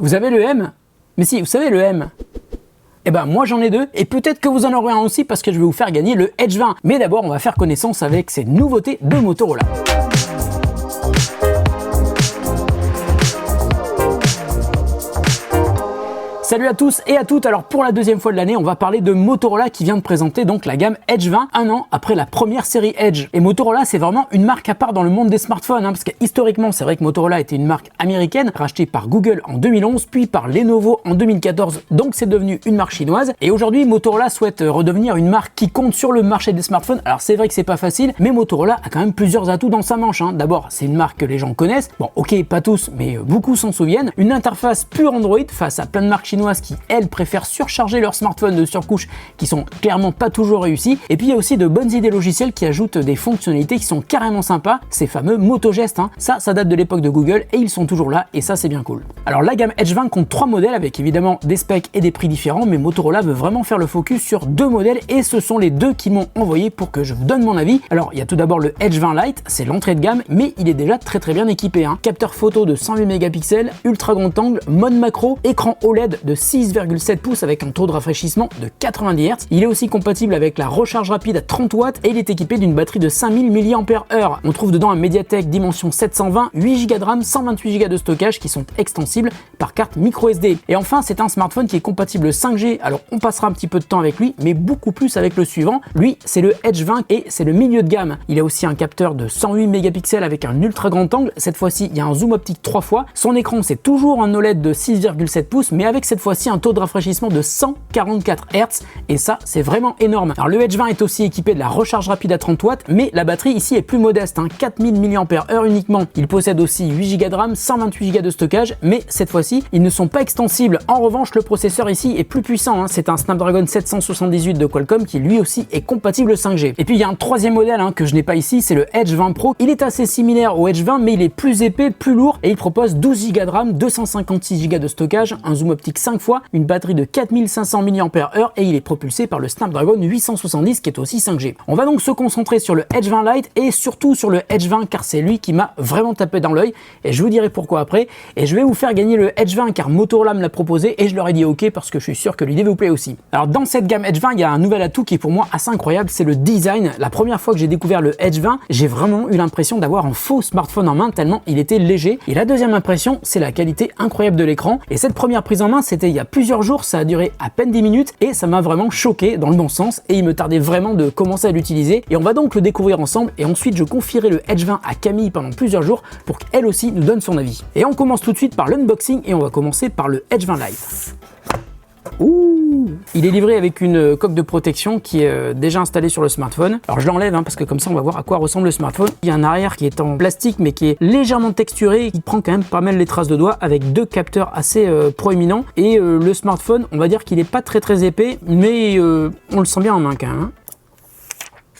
Vous avez le M? Mais si, vous savez le M. Eh ben moi j'en ai deux, et peut-être que vous en aurez un aussi parce que je vais vous faire gagner le Edge 20. Mais d'abord on va faire connaissance avec ces nouveautés de Motorola. Salut à tous et à toutes. Alors pour la deuxième fois de l'année, on va parler de Motorola qui vient de présenter donc la gamme Edge 20 un an après la première série Edge. Et Motorola, c'est vraiment une marque à part dans le monde des smartphones, parce que historiquement, c'est vrai que Motorola était une marque américaine rachetée par Google en 2011, puis par Lenovo en 2014. Donc c'est devenu une marque chinoise. Et aujourd'hui, Motorola souhaite redevenir une marque qui compte sur le marché des smartphones. Alors c'est vrai que c'est pas facile, mais Motorola a quand même plusieurs atouts dans sa manche. D'abord, c'est une marque que les gens connaissent. Bon, ok, pas tous, mais beaucoup s'en souviennent. Une interface pure Android face à plein de marques chinoises qui, elles, préfèrent surcharger leurs smartphones de surcouche qui sont clairement pas toujours réussis. Et puis il y a aussi de bonnes idées logicielles qui ajoutent des fonctionnalités qui sont carrément sympas, ces fameux motogestes. Ça date de l'époque de Google et ils sont toujours là et ça c'est bien cool. Alors la gamme Edge 20 compte 3 modèles avec évidemment des specs et des prix différents, mais Motorola veut vraiment faire le focus sur 2 modèles et ce sont les 2 qui m'ont envoyé pour que je vous donne mon avis. Alors il y a tout d'abord le Edge 20 Lite, c'est l'entrée de gamme, mais il est déjà très bien équipé. Capteur photo de 108 mégapixels, ultra grand angle, mode macro, écran OLED de 6,7 pouces avec un taux de rafraîchissement de 90 Hz. Il est aussi compatible avec la recharge rapide à 30 watts et il est équipé d'une batterie de 5000 mAh. On trouve dedans un Mediatek Dimensity 720, 8 Go de RAM, 128 Go de stockage qui sont extensibles par carte micro SD. Et enfin, c'est un smartphone qui est compatible 5G. Alors on passera un petit peu de temps avec lui, mais beaucoup plus avec le suivant. Lui, c'est le Edge 20 et c'est le milieu de gamme. Il a aussi un capteur de 108 mégapixels avec un ultra grand angle. Cette fois-ci, il y a un zoom optique 3 fois. Son écran, c'est toujours un OLED de 6,7 pouces, mais avec cette fois-ci un taux de rafraîchissement de 144 Hz et ça c'est vraiment énorme. Alors le Edge 20 est aussi équipé de la recharge rapide à 30 watts, mais la batterie ici est plus modeste, 4000 mAh uniquement. Il possède aussi 8 Go de RAM, 128 Go de stockage, mais cette fois-ci ils ne sont pas extensibles. En revanche, le processeur ici est plus puissant, c'est un Snapdragon 778 de Qualcomm qui lui aussi est compatible 5G. Et puis il y a un troisième modèle que je n'ai pas ici, c'est le Edge 20 Pro. Il est assez similaire au Edge 20, mais il est plus épais, plus lourd et il propose 12 Go de RAM, 256 Go de stockage, un zoom optique 5 fois, une batterie de 4500 mAh et il est propulsé par le Snapdragon 870 qui est aussi 5G. On va donc se concentrer sur le Edge 20 Lite et surtout sur le Edge 20 car c'est lui qui m'a vraiment tapé dans l'œil et je vous dirai pourquoi après. Et je vais vous faire gagner le Edge 20 car Motorola me l'a proposé et je leur ai dit ok parce que je suis sûr que l'idée vous plaît aussi. Alors dans cette gamme Edge 20, il y a un nouvel atout qui est pour moi assez incroyable, c'est le design. La première fois que j'ai découvert le Edge 20, j'ai vraiment eu l'impression d'avoir un faux smartphone en main tellement il était léger. Et la deuxième impression, c'est la qualité incroyable de l'écran. Et cette première prise en main, c'était il y a plusieurs jours, ça a duré à peine 10 minutes et ça m'a vraiment choqué dans le bon sens et il me tardait vraiment de commencer à l'utiliser et on va donc le découvrir ensemble et ensuite je confierai le Edge 20 à Camille pendant plusieurs jours pour qu'elle aussi nous donne son avis. Et on commence tout de suite par l'unboxing et on va commencer par le Edge 20 Lite. Ouh, il est livré avec une coque de protection qui est déjà installée sur le smartphone. Alors je l'enlève parce que comme ça on va voir à quoi ressemble le smartphone. Il y a un arrière qui est en plastique mais qui est légèrement texturé et qui prend quand même pas mal les traces de doigts avec 2 capteurs assez proéminents. Et le smartphone, on va dire qu'il n'est pas très épais mais on le sent bien en main quand même.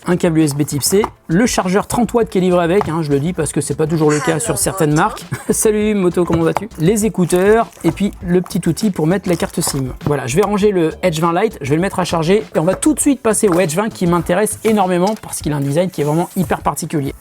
Un câble USB type C, le chargeur 30 watts qui est livré avec, je le dis parce que c'est pas toujours le cas sur certaines marques. Salut Moto, comment vas-tu? Les écouteurs et puis le petit outil pour mettre la carte SIM. Voilà, je vais ranger le Edge 20 Lite, je vais le mettre à charger et on va tout de suite passer au Edge 20 qui m'intéresse énormément parce qu'il a un design qui est vraiment hyper particulier.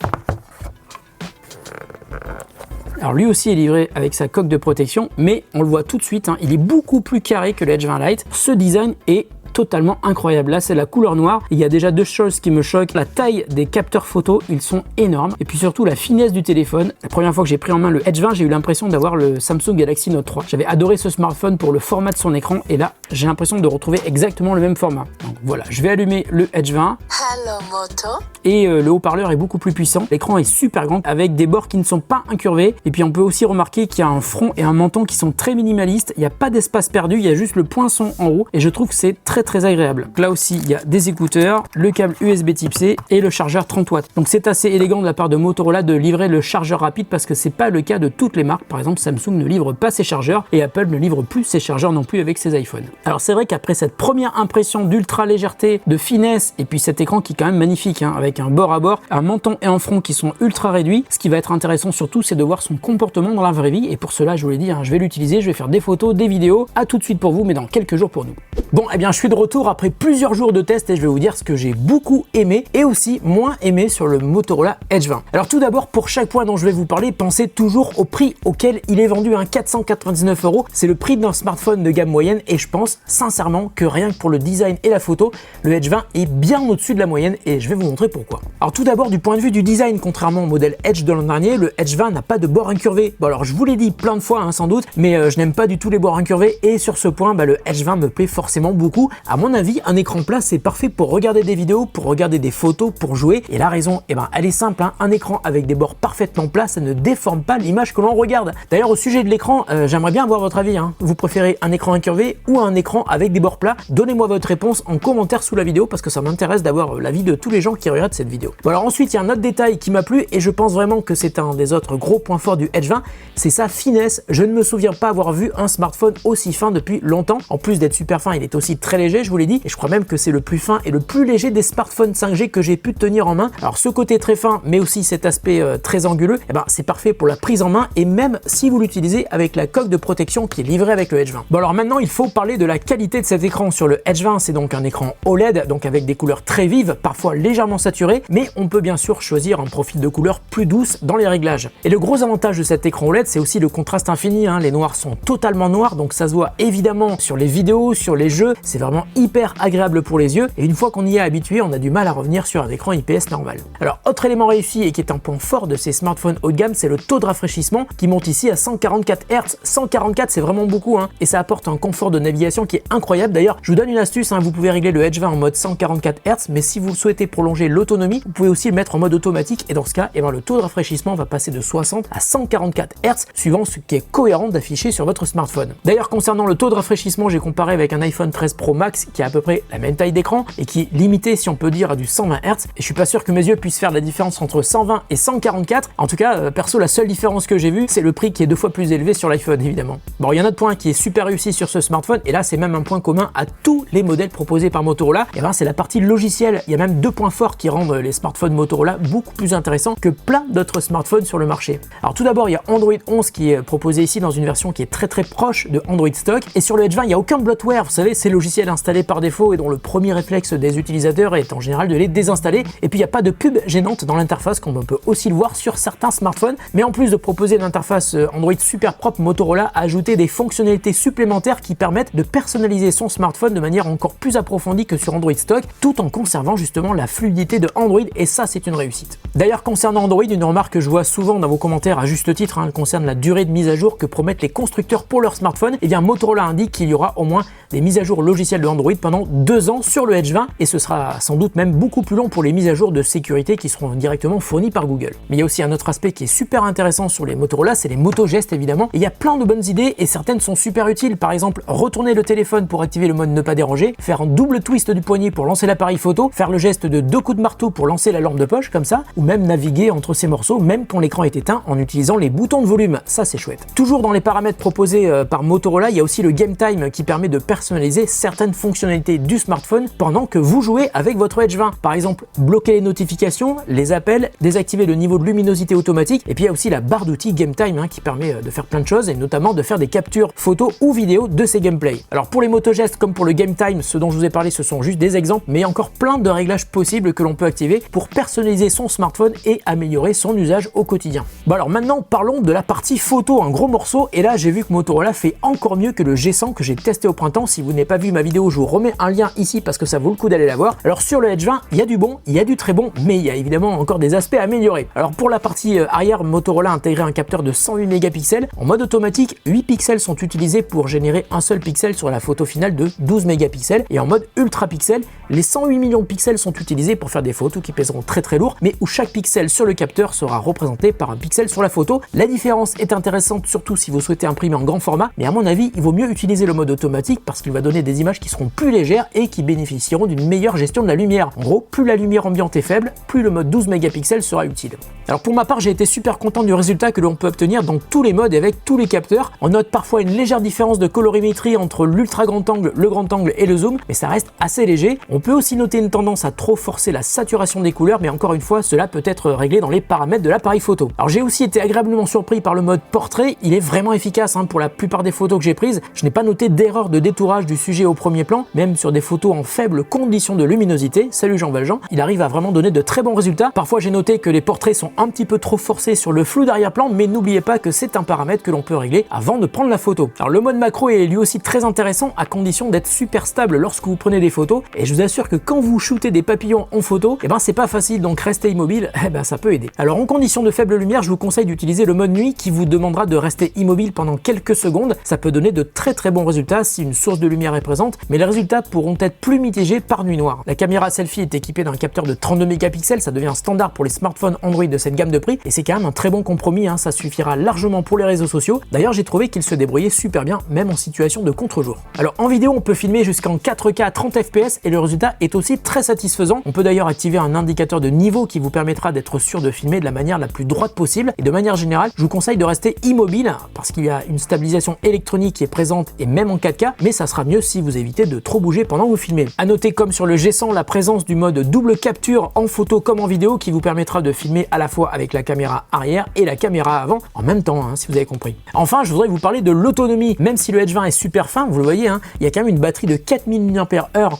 Alors lui aussi est livré avec sa coque de protection, mais on le voit tout de suite, il est beaucoup plus carré que le Edge 20 Lite. Ce design est totalement incroyable. Là, c'est la couleur noire. Il y a déjà 2 choses qui me choquent. La taille des capteurs photo, ils sont énormes. Et puis surtout, la finesse du téléphone. La première fois que j'ai pris en main le Edge 20, j'ai eu l'impression d'avoir le Samsung Galaxy Note 3. J'avais adoré ce smartphone pour le format de son écran. Et là, j'ai l'impression de retrouver exactement le même format. Donc voilà, je vais allumer le Edge 20. Hello, Moto. Et le haut-parleur est beaucoup plus puissant. L'écran est super grand avec des bords qui ne sont pas incurvés. Et puis on peut aussi remarquer qu'il y a un front et un menton qui sont très minimalistes. Il n'y a pas d'espace perdu, il y a juste le poinçon en haut. Et je trouve que c'est très agréable. Là aussi, il y a des écouteurs, le câble USB type C et le chargeur 30 watts. Donc c'est assez élégant de la part de Motorola de livrer le chargeur rapide parce que c'est pas le cas de toutes les marques. Par exemple, Samsung ne livre pas ses chargeurs et Apple ne livre plus ses chargeurs non plus avec ses iPhones. Alors c'est vrai qu'après cette première impression d'ultra légèreté, de finesse et puis cet écran qui quand même magnifique, hein, avec un bord à bord, un menton et un front qui sont ultra réduits. Ce qui va être intéressant surtout, c'est de voir son comportement dans la vraie vie. Et pour cela, je vous l'ai dit, hein, je vais l'utiliser, je vais faire des photos, des vidéos. À tout de suite pour vous, mais dans quelques jours pour nous. Bon, eh bien, je suis de retour après plusieurs jours de test et je vais vous dire ce que j'ai beaucoup aimé et aussi moins aimé sur le Motorola Edge 20. Alors tout d'abord, pour chaque point dont je vais vous parler, pensez toujours au prix auquel il est vendu, à 499 €. C'est le prix d'un smartphone de gamme moyenne et je pense sincèrement que rien que pour le design et la photo, le Edge 20 est bien au-dessus de la moyenne et je vais vous montrer pourquoi. Alors tout d'abord, du point de vue du design, contrairement au modèle Edge de l'an dernier, le Edge 20 n'a pas de bord incurvé. Bon alors je vous l'ai dit plein de fois, hein, sans doute, mais je n'aime pas du tout les bords incurvés et sur ce point, le Edge 20 me plaît forcément beaucoup. À mon avis, un écran plat, c'est parfait pour regarder des vidéos, pour regarder des photos, pour jouer. Et la raison, elle est simple, hein. Un écran avec des bords parfaitement plats, ça ne déforme pas l'image que l'on regarde. D'ailleurs, au sujet de l'écran, j'aimerais bien avoir votre avis, hein. Vous préférez un écran incurvé ou un écran avec des bords plats? Donnez-moi votre réponse en commentaire sous la vidéo parce que ça m'intéresse d'avoir l'avis de tous les gens qui regardent cette vidéo. Bon alors ensuite, il y a un autre détail qui m'a plu et je pense vraiment que c'est un des autres gros points forts du Edge 20, c'est sa finesse. Je ne me souviens pas avoir vu un smartphone aussi fin depuis longtemps. En plus d'être super fin, il est aussi très léger, je vous l'ai dit, et je crois même que c'est le plus fin et le plus léger des smartphones 5G que j'ai pu tenir en main. Alors ce côté très fin, mais aussi cet aspect très anguleux, c'est parfait pour la prise en main et même si vous l'utilisez avec la coque de protection qui est livrée avec le Edge 20. Bon alors maintenant, il faut parler de la qualité de cet écran. Sur le Edge 20, c'est donc un écran OLED, donc avec des couleurs très vives, parfois légèrement saturées, mais on peut bien sûr choisir un profil de couleur plus douce dans les réglages. Et le gros avantage de cet écran OLED, c'est aussi le contraste infini, hein. Les noirs sont totalement noirs, donc ça se voit évidemment sur les vidéos, sur les jeux, c'est vraiment hyper agréable pour les yeux et une fois qu'on y est habitué, on a du mal à revenir sur un écran IPS normal. Alors autre élément réussi et qui est un point fort de ces smartphones haut de gamme, c'est le taux de rafraîchissement qui monte ici à 144 Hz. 144, c'est vraiment beaucoup, hein, et ça apporte un confort de navigation qui est incroyable. D'ailleurs, je vous donne une astuce, hein, vous pouvez régler le Edge 20 en mode 144 Hz, mais si vous souhaitez prolonger l'autonomie, vous pouvez aussi le mettre en mode automatique et dans ce cas, le taux de rafraîchissement va passer de 60 à 144 Hz suivant ce qui est cohérent d'afficher sur votre smartphone. D'ailleurs, concernant le taux de rafraîchissement, j'ai comparé avec un iPhone 13 Pro Max qui a à peu près la même taille d'écran et qui est limité, si on peut dire, à du 120 Hz. Et je suis pas sûr que mes yeux puissent faire la différence entre 120 et 144. En tout cas, perso, la seule différence que j'ai vue, c'est le prix qui est 2 fois plus élevé sur l'iPhone, évidemment. Bon, il y a un autre point qui est super réussi sur ce smartphone, et là, c'est même un point commun à tous les modèles proposés par Motorola. Et c'est la partie logicielle. Il y a même 2 points forts qui rendent les smartphones Motorola beaucoup plus intéressants que plein d'autres smartphones sur le marché. Alors tout d'abord, il y a Android 11 qui est proposé ici dans une version qui est très proche de Android stock. Et sur le Edge 20, il n'y a aucun bloatware. Vous savez, ces logiciels installés par défaut et dont le premier réflexe des utilisateurs est en général de les désinstaller. Et puis il n'y a pas de pub gênante dans l'interface comme on peut aussi le voir sur certains smartphones. Mais en plus de proposer une interface Android super propre, Motorola a ajouté des fonctionnalités supplémentaires qui permettent de personnaliser son smartphone de manière encore plus approfondie que sur Android stock, tout en conservant justement la fluidité de Android, et ça c'est une réussite. D'ailleurs, concernant Android, une remarque que je vois souvent dans vos commentaires à juste titre, elle concerne la durée de mise à jour que promettent les constructeurs pour leur smartphone. Et bien Motorola indique qu'il y aura au moins des mises à jour logicielles de Android pendant 2 ans sur le Edge 20 et ce sera sans doute même beaucoup plus long pour les mises à jour de sécurité qui seront directement fournies par Google. Mais il y a aussi un autre aspect qui est super intéressant sur les Motorola, c'est les motogestes évidemment. Et il y a plein de bonnes idées et certaines sont super utiles. Par exemple, retourner le téléphone pour activer le mode ne pas déranger, faire un double twist du poignet pour lancer l'appareil photo, faire le geste de 2 coups de marteau pour lancer la lampe de poche comme ça, ou même naviguer entre ces morceaux même quand l'écran est éteint en utilisant les boutons de volume. Ça c'est chouette. Toujours dans les paramètres proposés par Motorola, il y a aussi le Game Time qui permet de personnaliser certaines fonctionnalités du smartphone pendant que vous jouez avec votre Edge 20. Par exemple, bloquer les notifications, les appels, désactiver le niveau de luminosité automatique, et puis il y a aussi la barre d'outils Game Time qui permet de faire plein de choses et notamment de faire des captures photos ou vidéos de ces gameplays. Alors pour les motogestes comme pour le Game Time, ce dont je vous ai parlé, ce sont juste des exemples, mais il y a encore plein de réglages possibles que l'on peut activer pour personnaliser son smartphone et améliorer son usage au quotidien. Bon alors maintenant parlons de la partie photo, un gros morceau, et là j'ai vu que Motorola fait encore mieux que le G100 que j'ai testé au printemps. Si vous n'avez pas vu ma vidéo, je vous remets un lien ici parce que ça vaut le coup d'aller la voir. Alors sur le Edge 20, il y a du bon, il y a du très bon, mais il y a évidemment encore des aspects à améliorer. Alors pour la partie arrière, Motorola a intégré un capteur de 108 mégapixels. En mode automatique, 8 pixels sont utilisés pour générer un seul pixel sur la photo finale de 12 mégapixels. Et en mode ultra pixel, les 108 millions de pixels sont utilisés pour faire des photos qui pèseront très lourd, mais où chaque pixel sur le capteur sera représenté par un pixel sur la photo. La différence est intéressante surtout si vous souhaitez imprimer en grand format, mais à mon avis, il vaut mieux utiliser le mode automatique parce qu'il va donner des images qui seront plus légères et qui bénéficieront d'une meilleure gestion de la lumière. En gros, plus la lumière ambiante est faible, plus le mode 12 mégapixels sera utile. Alors pour ma part, j'ai été super content du résultat que l'on peut obtenir dans tous les modes et avec tous les capteurs. On note parfois une légère différence de colorimétrie entre l'ultra grand angle, le grand angle et le zoom, mais ça reste assez léger. On peut aussi noter une tendance tendance à trop forcer la saturation des couleurs, mais encore une fois, cela peut être réglé dans les paramètres de l'appareil photo. Alors j'ai aussi été agréablement surpris par le mode portrait, il est vraiment efficace pour la plupart des photos que j'ai prises. Je n'ai pas noté d'erreur de détourage du sujet au premier plan, même sur des photos en faible condition de luminosité. Salut Jean Valjean, il arrive à vraiment donner de très bons résultats. Parfois j'ai noté que les portraits sont un petit peu trop forcés sur le flou d'arrière-plan, mais n'oubliez pas que c'est un paramètre que l'on peut régler avant de prendre la photo. Alors le mode macro est lui aussi très intéressant à condition d'être super stable lorsque vous prenez des photos, et je vous assure que quand vous shootez des papillons en photo, c'est pas facile, donc rester immobile, ça peut aider. Alors en condition de faible lumière, je vous conseille d'utiliser le mode nuit qui vous demandera de rester immobile pendant quelques secondes. Ça peut donner de très bons résultats si une source de lumière est présente, mais les résultats pourront être plus mitigés par nuit noire. La caméra selfie est équipée d'un capteur de 32 mégapixels, ça devient un standard pour les smartphones Android de cette gamme de prix, et c'est quand même un très bon compromis, ça suffira largement pour les réseaux sociaux. D'ailleurs j'ai trouvé qu'il se débrouillait super bien, même en situation de contre-jour. Alors en vidéo on peut filmer jusqu'en 4K à 30 fps et le résultat est aussi très satisfaisant. On peut d'ailleurs activer un indicateur de niveau qui vous permettra d'être sûr de filmer de la manière la plus droite possible, et de manière générale je vous conseille de rester immobile parce qu'il y a une stabilisation électronique qui est présente et même en 4K, mais ça sera mieux si vous évitez de trop bouger pendant que vous filmez. À noter comme sur le G100 la présence du mode double capture en photo comme en vidéo qui vous permettra de filmer à la fois avec la caméra arrière et la caméra avant en même temps, si vous avez compris. Enfin je voudrais vous parler de l'autonomie. Même si le Edge 20 est super fin, vous le voyez, il y a quand même une batterie de 4000 mAh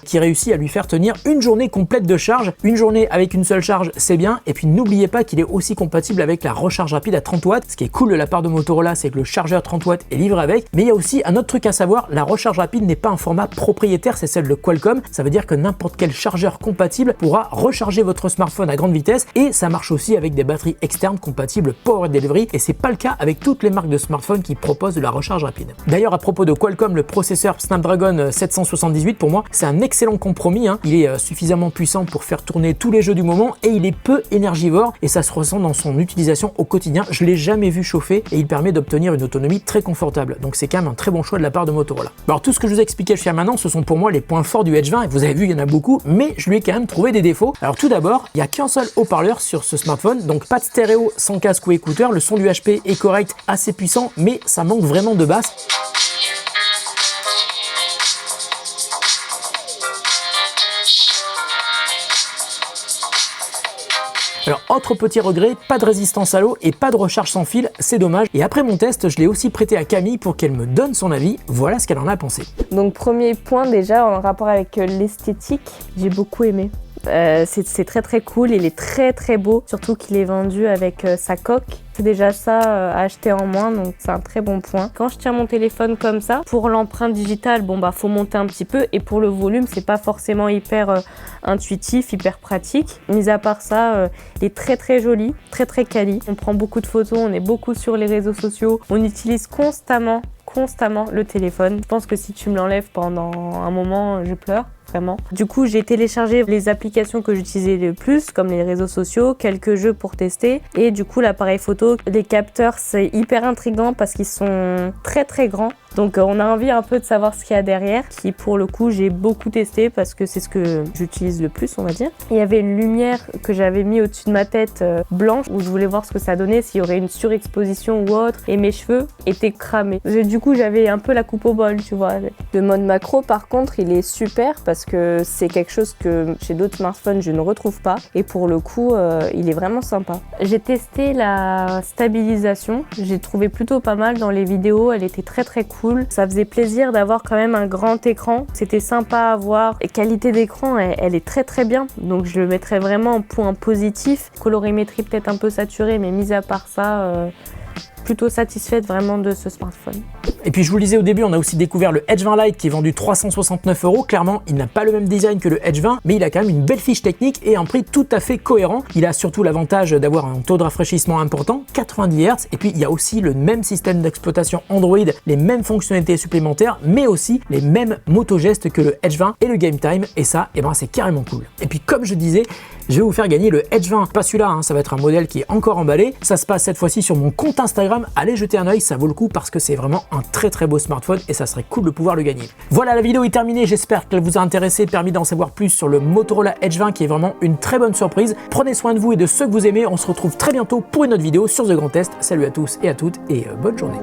qui réussit à lui faire tenir une journée complète de charge. Une journée avec une seule charge c'est bien, et puis n'oubliez pas qu'il est aussi compatible avec la recharge rapide à 30 watts. Ce qui est cool de la part de Motorola, c'est que le chargeur 30 watts est livré avec, mais il y a aussi un autre truc à savoir, la recharge rapide n'est pas un format propriétaire, c'est celle de Qualcomm. Ça veut dire que n'importe quel chargeur compatible pourra recharger votre smartphone à grande vitesse, et ça marche aussi avec des batteries externes compatibles Power Delivery, et c'est pas le cas avec toutes les marques de smartphones qui proposent de la recharge rapide. D'ailleurs à propos de Qualcomm, le processeur Snapdragon 778 pour moi c'est un excellent compromis, il est suffisamment puissant pour faire tourner tous les jeux du moment, et il est peu énergivore, et ça se ressent dans son utilisation au quotidien. Je l'ai jamais vu chauffer, et il permet d'obtenir une autonomie très confortable, donc c'est quand même un très bon choix de la part de Motorola. Alors tout ce que je vous ai expliqué jusqu'à maintenant, ce sont pour moi les points forts du Edge 20, et vous avez vu il y en a beaucoup, mais je lui ai quand même trouvé des défauts. Alors tout d'abord, il n'y a qu'un seul haut-parleur sur ce smartphone, donc pas de stéréo sans casque ou écouteur. Le son du HP est correct, assez puissant, mais ça manque vraiment de basse. Alors autre petit regret, pas de résistance à l'eau et pas de recharge sans fil, c'est dommage. Et après mon test, je l'ai aussi prêté à Camille pour qu'elle me donne son avis. Voilà ce qu'elle en a pensé. Donc premier point déjà en rapport avec l'esthétique, j'ai beaucoup aimé. C'est très cool, il est très beau, surtout qu'il est vendu avec sa coque. C'est déjà ça à acheter en moins, donc c'est un très bon point. Quand je tiens mon téléphone comme ça, pour l'empreinte digitale, faut monter un petit peu, et pour le volume, c'est pas forcément hyper intuitif, hyper pratique. Mis à part ça, il est très joli, très quali. On prend beaucoup de photos, on est beaucoup sur les réseaux sociaux, on utilise constamment le téléphone. Je pense que si tu me l'enlèves pendant un moment, je pleure. Vraiment. Du coup, j'ai téléchargé les applications que j'utilisais le plus, comme les réseaux sociaux, quelques jeux pour tester, et du coup l'appareil photo, les capteurs, c'est hyper intriguant parce qu'ils sont très grands. Donc on a envie un peu de savoir ce qu'il y a derrière, qui pour le coup j'ai beaucoup testé parce que c'est ce que j'utilise le plus, on va dire. Il y avait une lumière que j'avais mis au-dessus de ma tête blanche, où je voulais voir ce que ça donnait, s'il y aurait une surexposition ou autre, et mes cheveux étaient cramés. Du coup j'avais un peu la coupe au bol, tu vois. Le mode macro par contre il est super parce que c'est quelque chose que chez d'autres smartphones je ne retrouve pas, et pour le coup il est vraiment sympa. J'ai testé la stabilisation, j'ai trouvé plutôt pas mal dans les vidéos, elle était très cool. Ça faisait plaisir d'avoir quand même un grand écran, c'était sympa à voir, et qualité d'écran elle est très bien, donc je le mettrais vraiment en point positif. Colorimétrie peut-être un peu saturée, mais mis à part ça, plutôt satisfaite vraiment de ce smartphone. Et puis je vous le disais au début, on a aussi découvert le Edge 20 Lite qui est vendu 369 €. Clairement, il n'a pas le même design que le Edge 20, mais il a quand même une belle fiche technique et un prix tout à fait cohérent. Il a surtout l'avantage d'avoir un taux de rafraîchissement important, 90 Hz, et puis il y a aussi le même système d'exploitation Android, les mêmes fonctionnalités supplémentaires, mais aussi les mêmes motogestes que le Edge 20 et le Game Time, et ça, c'est carrément cool. Et puis comme je disais, je vais vous faire gagner le Edge 20, pas celui-là, ça va être un modèle qui est encore emballé. Ça se passe cette fois-ci sur mon compte Instagram, allez jeter un œil, ça vaut le coup parce que c'est vraiment un très beau smartphone et ça serait cool de pouvoir le gagner. Voilà, la vidéo est terminée, j'espère qu'elle vous a intéressé, permis d'en savoir plus sur le Motorola Edge 20 qui est vraiment une très bonne surprise. Prenez soin de vous et de ceux que vous aimez, on se retrouve très bientôt pour une autre vidéo sur The Grand Test. Salut à tous et à toutes et bonne journée.